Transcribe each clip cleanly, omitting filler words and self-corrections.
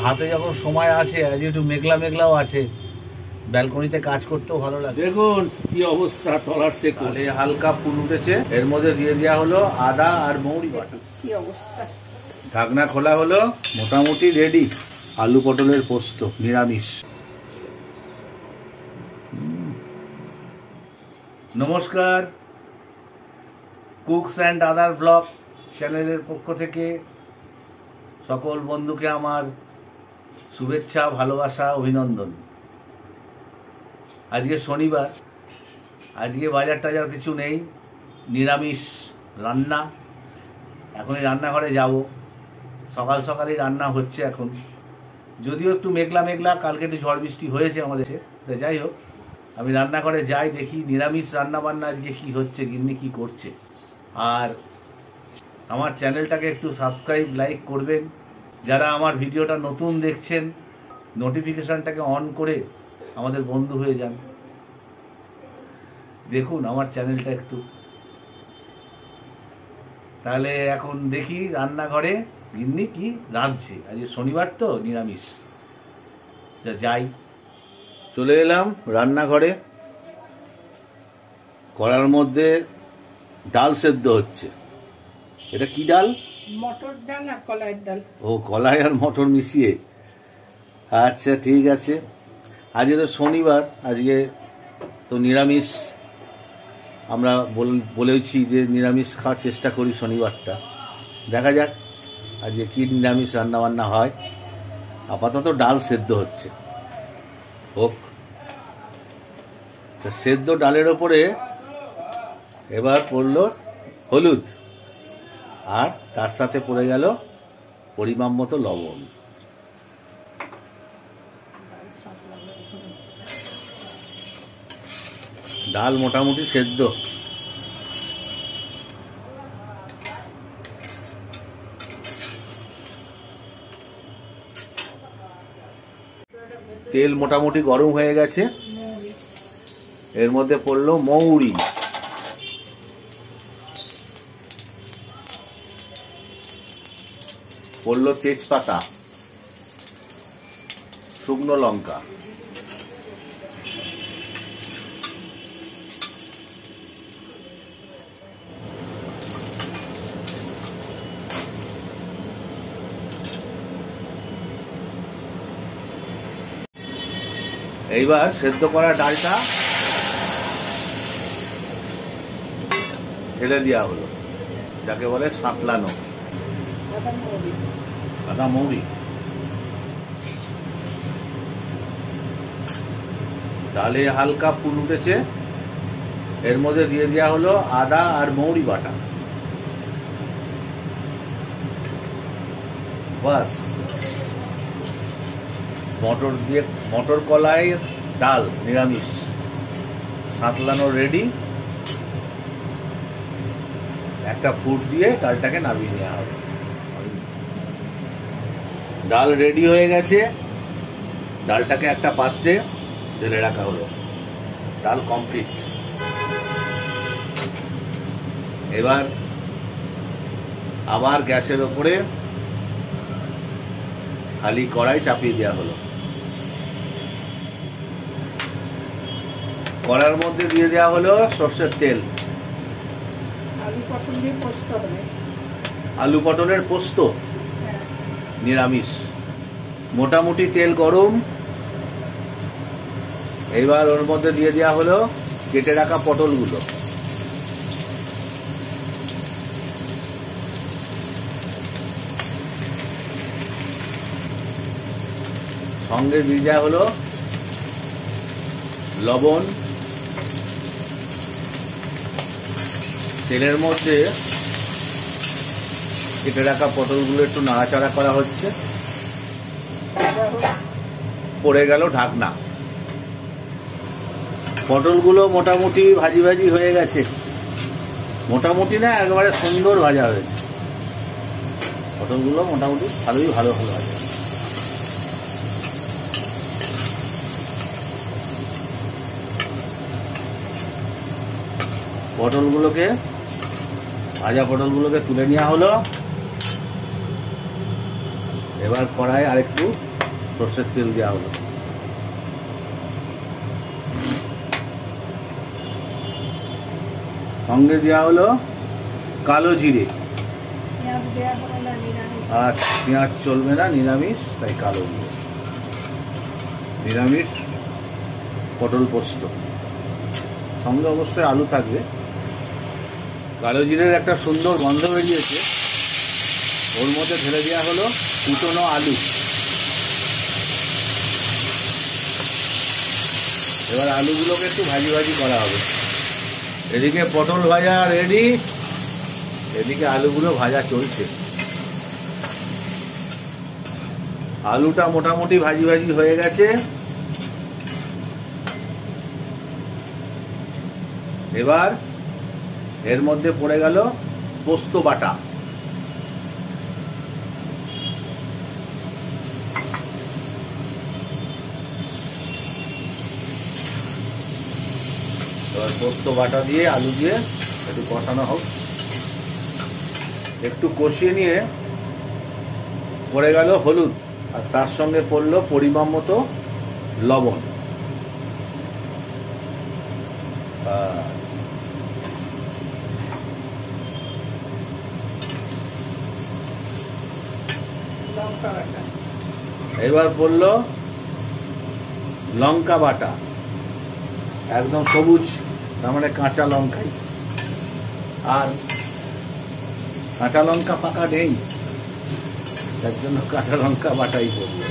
হাতে যখন সময় আছে, আজ একটু মেঘলা মেঘলাও আছে, ব্যালকনিতে কাজ করতেও ভালো লাগে। দেখুন কি অবস্থা, তলার সে কোলে হালকা ফুল উঠেছে, এর মধ্যে দিয়ে দেওয়া হলো আদা আর মৌরি বাটা। কি অবস্থা, ঢাকনা খোলা হলো, মোটামুটি রেডি আলু পটলের পোস্ত নিরামিষ। নমস্কার, কুকস অ্যান্ড আদার ব্লগ চ্যানেলের পক্ষ থেকে সকল বন্ধুকে আমার শুভেচ্ছা, ভালোবাসা, অভিনন্দন। আজকে শনিবার, আজকে বাজার টাজার কিছু নেই, নিরামিষ রান্না। এখনই রান্নাঘরে যাব, সকাল সকালই রান্না হচ্ছে এখন, যদিও একটু মেঘলা মেঘলা, কালকে একটু ঝড় বৃষ্টি হয়েছে আমাদের। তো যাই হোক, আমি রান্নাঘরে যাই, দেখি নিরামিষ রান্না বান্না আজকে কি হচ্ছে, গিন্নি কি করছে। আর আমার চ্যানেলটাকে একটু সাবস্ক্রাইব, লাইক করবেন। যারা আমার ভিডিওটা নতুন দেখছেন, নোটিফিকেশানটাকে অন করে আমাদের বন্ধু হয়ে যান। দেখুন আমার চ্যানেলটা একটু। তাহলে এখন দেখি রান্নাঘরে গিন্নি কি রাঁধছে। আজকে শনিবার তো, নিরামিষ। যাই, চলে এলাম রান্নাঘরে। কড়ার মধ্যে ডাল সেদ্ধ হচ্ছে। এটা কি ডাল? মটর ডাল আর কলাইয়ের ডাল। ও, কলাই আর মটর মিশিয়ে। আচ্ছা, ঠিক আছে। আজকে তো শনিবার, আজকে তো নিরামিষ। আমরা বলেছি যে নিরামিষ খাওয়ার চেষ্টা করি শনিবারটা। দেখা যাক আজকে কি নিরামিষ রান্নাবান্না হয়। আপাতত ডাল সেদ্ধ হচ্ছে, হোক। সেদ্ধ ডালের ওপরে এবার পড়লো হলুদ, আর তার সাথে পড়ে গেল পরিমাণ মতো লবণ। ডাল মোটামুটি সেদ্ধ। তেল মোটামুটি গরম হয়ে গেছে, এর মধ্যে পড়লো মৌরি, পড়লো তেজপাতা, শুকনো লঙ্কা, এইবার সেদ্ধ করা ডালটা ঢেলে দেওয়া হলো, যাকে বলে সাঁতলানো। আদা মৌরি, ডালে হালকা ফুল উঠেছে, এর মধ্যে দিয়ে দেওয়া হলো আদা আর মৌরি বাটা। বাস, মটর দিয়ে মটর কলাই ডাল নিরামিষ সাঁতলানো রেডি। একটা ফুট দিয়ে ডালটাকে নামিয়ে নেওয়া হবে। ডাল রেডি হয়ে গেছে, ডালটাকে একটা পাত্রে ঢেলে রাখা হলো। ডাল কমপ্লিট। এবার আবার গ্যাসের ওপরে খালি কড়াই চাপিয়ে দেওয়া হলো। কড়ার মধ্যে দিয়ে দেওয়া হলো সর্ষের তেল। আলু পটল দিয়ে পোস্ত হবে। আলু পটলের পোস্ত নিরামিষ। মোটামুটি তেল গরম। এবার ওর মধ্যে দিয়ে দেওয়া হলো কেটে রাখা পটলগুলো। সঙ্গে দিয়ে দেওয়া হলো লবণ। তেলের মধ্যে কেটে রাখা পটলগুলো একটু নাড়াচাড়া করা হচ্ছে। পড়ে গেল ঢাকনা। পটলগুলো মোটামুটি ভাজি ভাজি হয়ে গেছে। মোটামুটি না, একেবারে সুন্দর ভাজা হয়েছে। পটলগুলো মোটামুটি ভালো ভাজা। পটলগুলোকে, ভাজা পটলগুলোকে তুলে নেওয়া হলো। এবার কড়াই আরেকটু সর্ষের তেল দেওয়া হলো, সঙ্গে দেওয়া হলো কালো জিরে। পেঁয়াজ দেওয়া হবে না, নিরামিষ। আর পেঁয়াজ চলবে না, নিরামিষ, তাই কালো জিরে। নিরামিষ পটল পোস্ত, সঙ্গে অবশ্যই আলু থাকবে। কালো জিরের একটা সুন্দর গন্ধ বেরিয়েছে। ওর মধ্যে ঢেলে দেওয়া হলো কুচনো আলু। এবার আলুগুলোকে একটু ভাজি ভাজি করা হবে। এদিকে পটল ভাজা রেডি, এদিকে আলুগুলো ভাজা চলছে। আলুটা মোটামুটি ভাজি ভাজি হয়ে গেছে। এবার এর মধ্যে পড়ে গেল পোস্ত বাটা। এবার পোস্ত বাটা দিয়ে আলু দিয়ে একটু কষানো হোক। একটু কষিয়ে নিয়ে পড়ে গেল হলুদ, আর তার সঙ্গে পড়লো পরিমাণ মতো লবণ। লঙ্কা বাটা। এবার পড়লো লঙ্কা বাটা, একদম সবুজ, তার মানে কাঁচা লঙ্কাই। আর কাঁচা লঙ্কা পাকা নেই, তার জন্য কাঁচা লঙ্কা বাটাই পড়লো।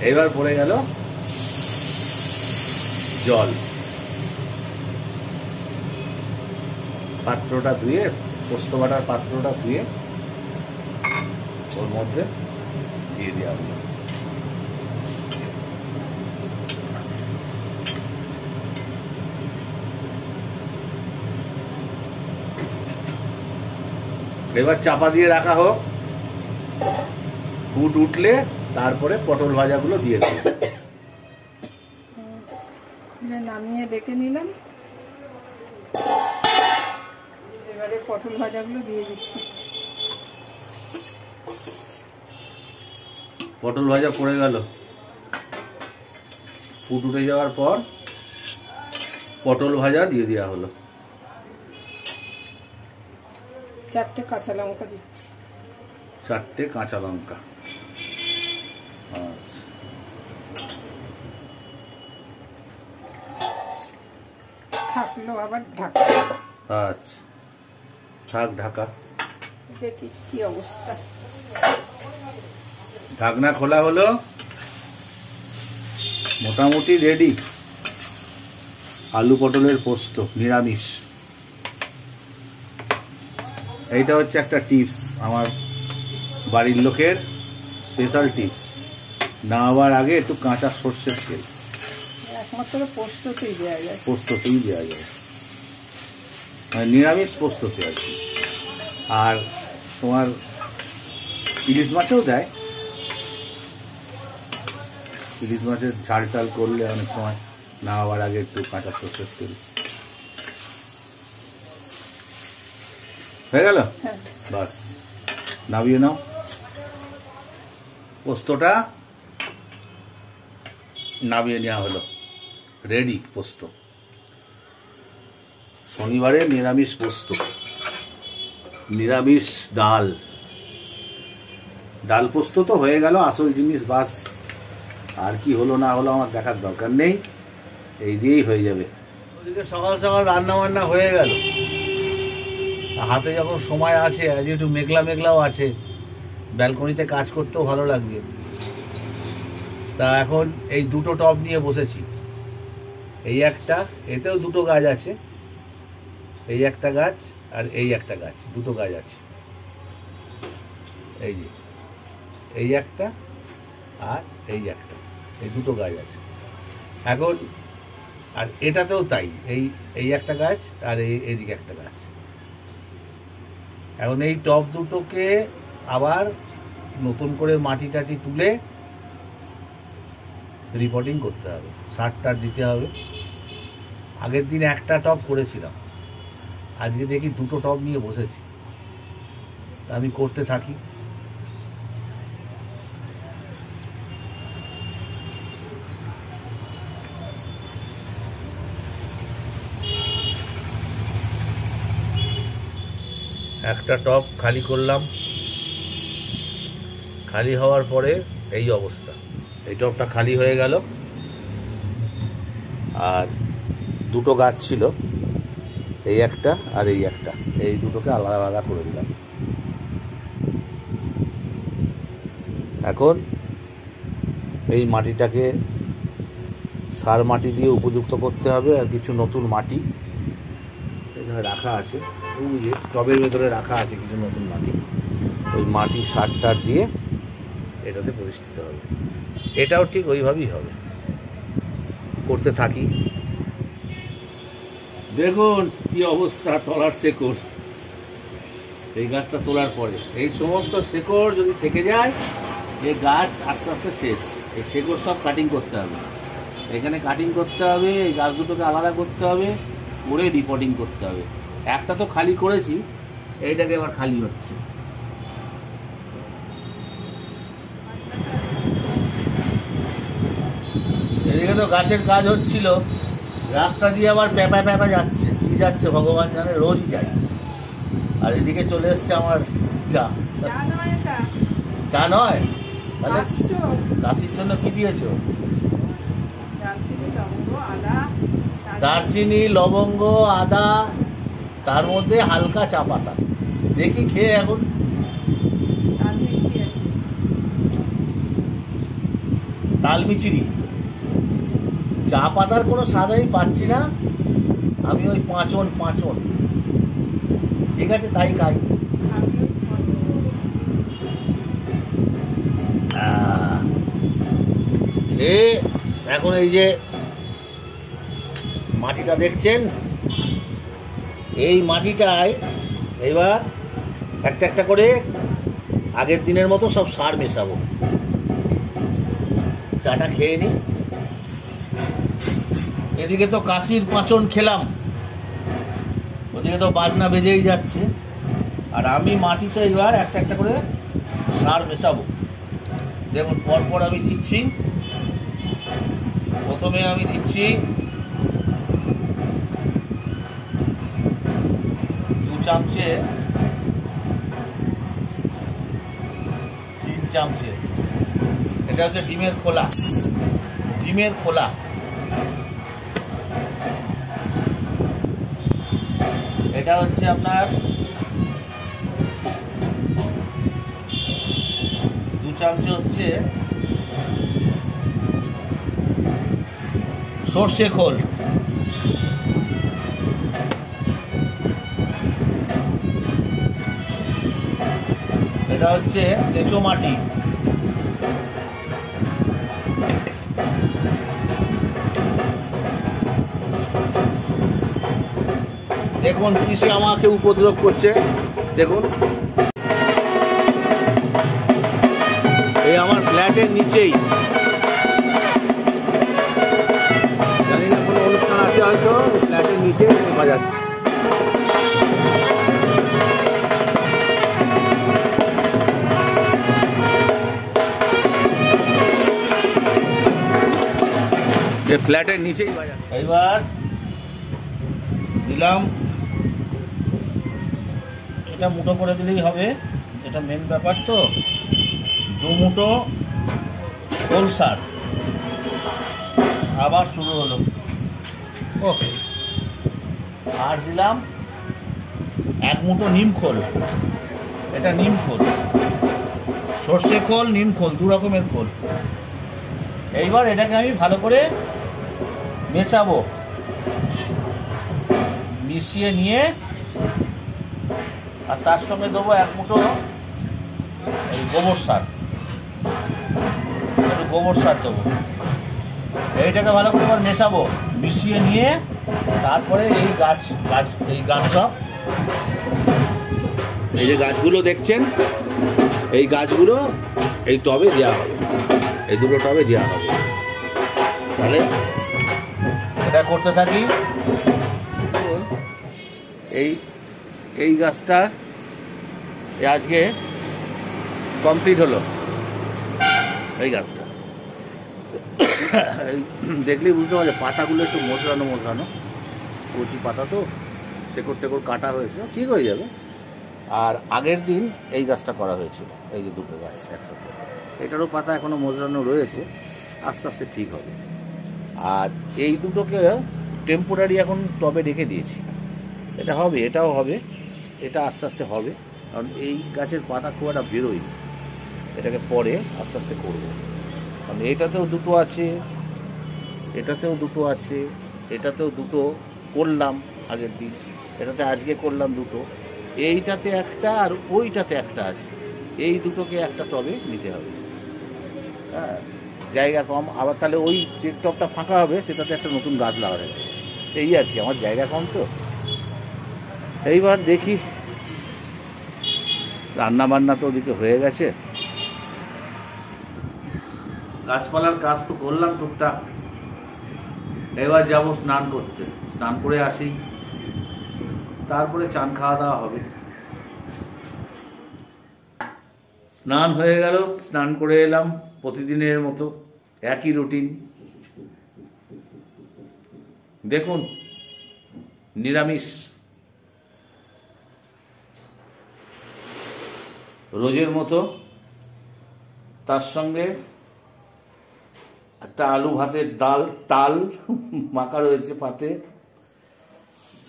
এবার পড়ে গেল জল। পাত্রটা ধুয়ে, পোস্ত বাটার পাত্রটা ধুয়ে ওর মধ্যে দিয়ে দেওয়া হলো। এবার চাপা দিয়ে রাখা হোক, ফুট উঠলে তারপরে পটল ভাজাগুলো দিয়ে দেবো। নামিয়ে দেখে নিলাম, এবারে পটল ভাজাগুলো দিয়ে দিচ্ছি। পটল ভাজা পড়ে গেল। ফুট উঠে যাওয়ার পর পটল ভাজা দিয়ে দেওয়া হলো। 4টে কাঁচা লঙ্কা দিচ্ছি। 4টে কাঁচা লঙ্কা। আচ্ছা, থাকলো আবার ঢাকা। আচ্ছা, থাক ঢাকা। দেখি কি অবস্থা। ঢাকনা খোলা হলো, মোটামুটি রেডি আলু পটলের পোস্ত নিরামিষ। এইটা হচ্ছে একটা টিপস, আমার বাড়ির লোকের স্পেশাল টিপস। নামাবার আগে একটু কাঁচা সর্ষের তেল একমাত্র পোস্ততেই দেওয়া যায়। পোস্ততেই দেওয়া যায়, মানে নিরামিষ পোস্ততে আর কি। আর তোমার ইলিশ মাছেও দেয়। ইলিশ মাছের ঝাল টাল করলে অনেক সময় নামাবার আগে একটু কাঁচা সর্ষের তেল। হয়ে গেল, বাস নামিয়ে নাও। পোস্তটা নামিয়ে নেওয়া হলো, রেডি পোস্ত। শনিবারে নিরামিষ পোস্ত, নিরামিষ ডাল। ডাল পোস্ত তো হয়ে গেল আসল জিনিস, বাস আর কি হলো না হলো আমার দেখার দরকার নেই, এই দিয়েই হয়ে যাবে। ওদিকে সকাল সকাল রান্না বান্না হয়ে গেল। হাতে যখন সময় আছে, আজ একটু মেঘলা মেঘলাও আছে, ব্যালকনিতে কাজ করতেও ভালো লাগবে। তা এখন এই দুটো টব নিয়ে বসেছি। এই একটা, এতেও দুটো গাছ আছে, এই একটা গাছ আর এই একটা গাছ, দুটো গাছ আছে। এই যে এই একটা আর এই একটা, এই দুটো গাছ আছে এখন। আর এটাতেও তাই, এই একটা গাছ আর এইদিকে একটা গাছ। এখন এই টব দুটোকে আবার নতুন করে মাটি টাটি তুলে রিপোর্টিং করতে হবে, সার টার দিতে হবে। আগের দিন একটা টব করেছিলাম, আজকে দেখি দুটো টব নিয়ে বসেছি, আমি করতে থাকি। একটা টব খালি করলাম, খালি হওয়ার পরে এই অবস্থা। এই টবটা খালি হয়ে গেল, আর দুটো গাছ ছিল, এই একটা আর এই একটা, এই দুটোকে আলাদা আলাদা করে দিলাম। এখন এই মাটিটাকে সার মাটি দিয়ে উপযুক্ত করতে হবে, আর কিছু নতুন মাটি এখানে রাখা আছে, টবের ভেতরে রাখা আছে কিছু নতুন মাটি, ওই মাটি সার টার দিয়ে এটাতে প্রতিষ্ঠিত হবে। এটাও ঠিক ওইভাবেই হবে, করতে থাকি। দেখুন কি অবস্থা তলার শেকড়। এই গাছটা তোলার পরে এই সমস্ত শেকড় যদি থেকে যায়, এই গাছ আস্তে আস্তে শেষ। এই শেকড় সব কাটিং করতে হবে, এখানে কাটিং করতে হবে, এই গাছ দুটোকে আলাদা করতে হবে, করে রিপোর্টিং করতে হবে। একটা তো খালি করেছি, এইটাকে এবার খালি হচ্ছে। এদিকে তো গাছের কাজ হচ্ছিল, রাস্তা দিয়ে আবার প্যাপা প্যাপা যাচ্ছে, কি যাচ্ছে ভগবান জানে, রোজই যাই। আর এদিকে চলে এসছে আমার চা। চা নয় তাহলে কাশির জন্য কি দিয়েছো? দারচিনি, লবঙ্গ, আদা, তার মধ্যে হালকা চা পাতা। দেখি খেয়ে এখন। তালমিচিরি, চা পাতার কোনো স্বাদ আমি পাচ্ছি না, আমি ওই পাঁচন। ঠিক আছে, তাই খাই। খেয়ে এখন এই যে মাটিটা দেখছেন, এই মাটিটায় এবার একটা একটা করে আগের দিনের মতো সব সার মেশাবো। চাটা খেয়ে নি। এদিকে তো কাশির পাঁচন খেলাম, ওদিকে তো বাজনা বেজেই যাচ্ছে, আর আমি মাটিতে এবার একটা একটা করে সার মেশাবো। দেখুন পরপর আমি দিচ্ছি। প্রথমে আমি দিচ্ছি 2 চামচে, 3 চামচে। এটা হচ্ছে ডিমের খোলা, ডিমের খোলা। এটা হচ্ছে আপনার 2 চামচে হচ্ছে সর্ষে খোল। এটা হচ্ছে কেঁচো মাটি। দেখুন কিসে আমাকে উপদ্রব করছে, দেখুন এই আমার ফ্ল্যাটের নিচেই, জানি না কোনো অনুষ্ঠান আছে হয়তো, ফ্ল্যাটের নিচে বাজাচ্ছে। ফ্ল্যাটের নিচেই বাজাচ্ছে। এইবার দিলাম, এটা মুঠো করে দিলেই হবে, এটা মেন ব্যাপার। তো 2 মুঠো খোল সার। আবার শুরু হলো। ওকে, আর দিলাম 1 মুঠো নিম খোল। এটা নিম খোল, সর্ষে খোল, নিম খোল, 2 রকমের খোল। এইবার এটাকে আমি ভালো করে মেশাবো, মিশিয়ে নিয়ে আর তার সঙ্গে দেবো 1 মুঠো গোবর সার, একটু গোবর সার দেবো। এইটাকে ভালো করে এবার মেশাবো, মিশিয়ে নিয়ে তারপরে এই গাছ সব, এই যে গাছগুলো দেখছেন, এই গাছগুলো এই টবে দেওয়া হবে, এই 2টো টবে দেওয়া হবে। তাহলে এটা করতে থাকি। এই এই গাছটা আজকে কমপ্লিট হলো। এই গাছটা দেখলেই বুঝতে পারছে পাতাগুলো একটু মোচড়ানো মোচড়ানো, কচি পাতা তো, শেকড় টেকড় কাটা হয়েছে, ঠিক হয়ে যাবে। আর আগের দিন এই গাছটা করা হয়েছিল, এই যে দুটো গাছ একসাথে, এটারও পাতা এখনো মোচড়ানো রয়েছে, আস্তে আস্তে ঠিক হবে। আর এই দুটোকে টেম্পোরারি এখন টবে রেখে দিয়েছি। এটা হবে, এটাও হবে, এটা আস্তে আস্তে হবে, কারণ এই গাছের পাতা খুব একটা বেরোয়নি, এটাকে পরে আস্তে আস্তে করবো। কারণ এটাতেও দুটো আছে, এটাতেও দুটো আছে, এটাতেও দুটো করলাম আগের দিন, এটাতে আজকে করলাম দুটো, এইটাতে একটা আর ওইটাতে একটা আছে, এই দুটোকে একটা টবে নিতে হবে। হ্যাঁ, জায়গা কম, আবার তাহলে ওই যে টবটা ফাঁকা হবে সেটাতে একটা নতুন গাছ লাগাবে, এই আর কি। আমার জায়গা কম তো। এইবার দেখি, রান্না বান্না তো ওদিকে হয়ে গেছে, গাছপালার কাজ তো করলাম টুকটাক, এবার যাব স্নান করতে, স্নান করে আসি, তারপরে চান খাওয়া দাওয়া হবে। স্নান হয়ে গেল, স্নান করে এলাম, প্রতিদিনের মতো একই রুটিন। দেখুন, নিরামিষ, রোজের মতো, তার সঙ্গে একটা আলু ভাতের তাল মাখা রয়েছে পাতে,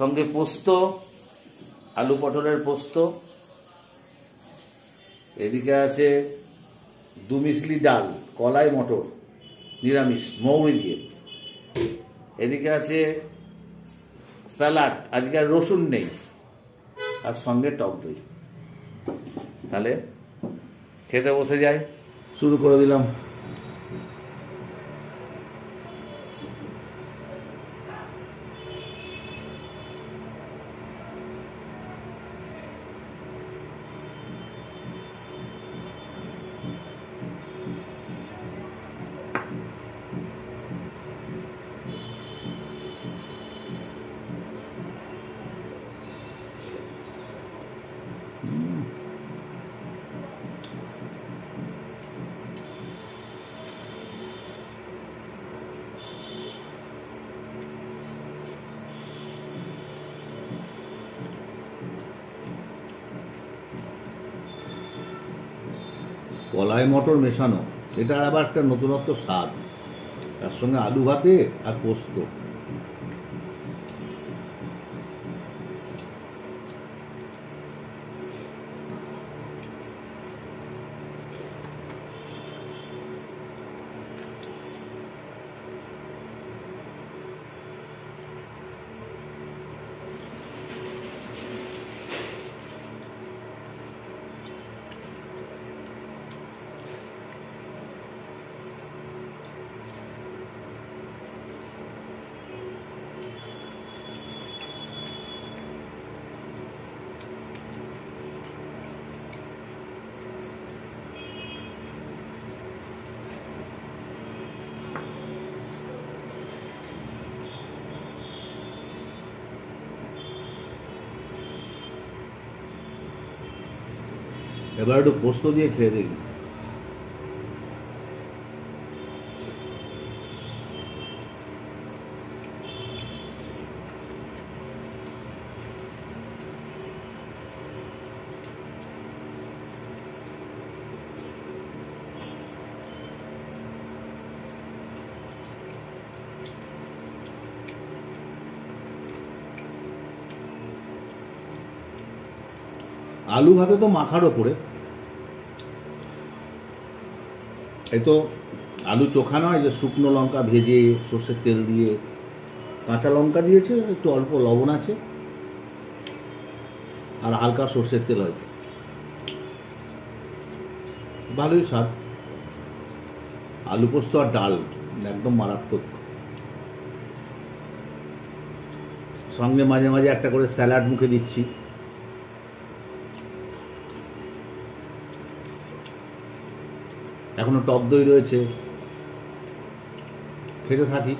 সঙ্গে পোস্ত, আলু পটলের পোস্ত, এদিকে আছে দুমিশলি ডাল, কলাই মটর নিরামিষ মৌরি দিয়ে, এদিকে আছে স্যালাড, আজকে আর রসুন নেই, আর সঙ্গে টক দই। তাহলে খেতে বসে যাই, শুরু করে দিলাম। কলাই মটর মেশানো, এটার আবার একটা নতুনত্ব স্বাদ, তার সঙ্গে আলু ভাতে আর পোস্ত। এবার একটু পোস্ত দিয়ে খেয়ে দেখি। আলু ভাতে তো মাখার ওপরে, এই তো আলু চোখা নয় যে শুকনো লঙ্কা ভেজে সর্ষের তেল দিয়ে, কাঁচা লঙ্কা দিয়েছে, একটু অল্প লবণ আছে আর হালকা সর্ষের তেল হয়তো, ভালোই স্বাদ। আলু পোস্ত আর ডাল একদম মারাত্মক, সঙ্গে মাঝে মাঝে একটা করে স্যালাড মুখে দিচ্ছি। এখনো টক দই রয়েছে, খেতে থাকি।